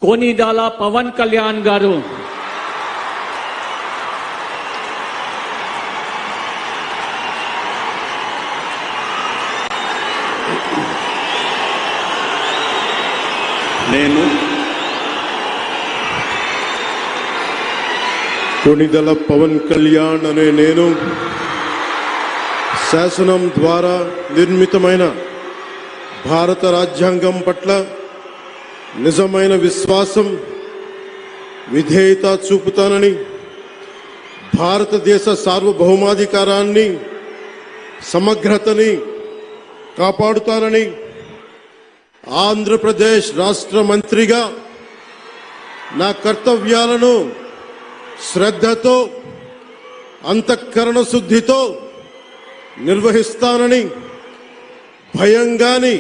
कोनिदाला पवन कल्याण गारू నేను కొనిదల పవన్ కళ్యాణ్ అనే నేను శాసనం ద్వారా నిర్మితమైన భారత రాజ్యాంగం పట్ల నిజమైన విశ్వాసం విధేయత చూపుతానని, భారతదేశ సార్వభౌమాధికారాన్ని సమగ్రతని కాపాడుతానని, ఆంధ్రప్రదేశ్ రాష్ట్ర మంత్రిగా నా కర్తవ్యాలను శ్రద్ధతో అంతఃకరణ శుద్ధితో నిర్వహిస్తానని, భయం గాని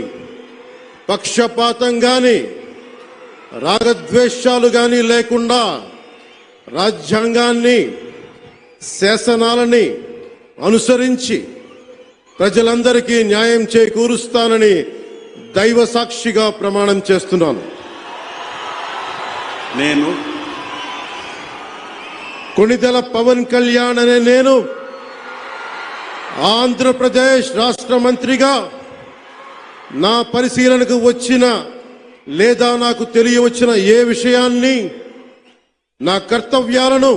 పక్షపాతం గాని రాగద్వేషాలు గాని లేకుండా రాజ్యాంగాన్ని శాసనాలని అనుసరించి ప్రజలందరికీ న్యాయం చేకూరుస్తానని దైవ సాక్షిగా ప్రమాణం చేస్తున్నాను. నేను కొనిదెల పవన్ కళ్యాణ్ అనే నేను ఆంధ్రప్రదేశ్ రాష్ట్ర మంత్రిగా నా పరిశీలనకు వచ్చిన లేదా నాకు తెలియవచ్చిన ఏ విషయాన్ని నా కర్తవ్యాలను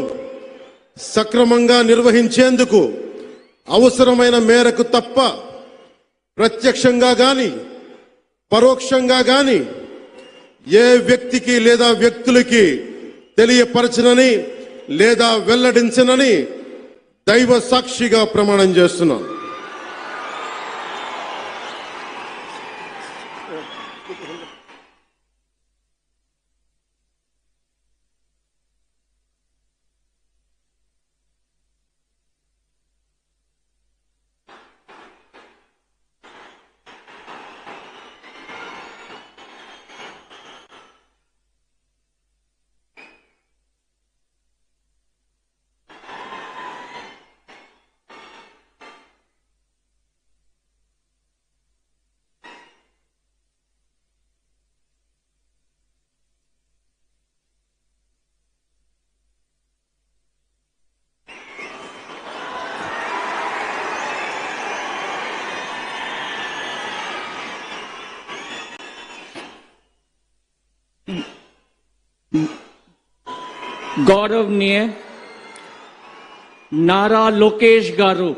సక్రమంగా నిర్వహించేందుకు అవసరమైన మేరకు తప్ప ప్రత్యక్షంగా గాని పరోక్షంగా గాని ఏ వ్యక్తికి లేదా వ్యక్తులకి తెలియపరచనని లేదా వెల్లడించనని దైవ సాక్షిగా ప్రమాణం చేస్తున్నాను. गौरवनीय नारा लोकेश गारू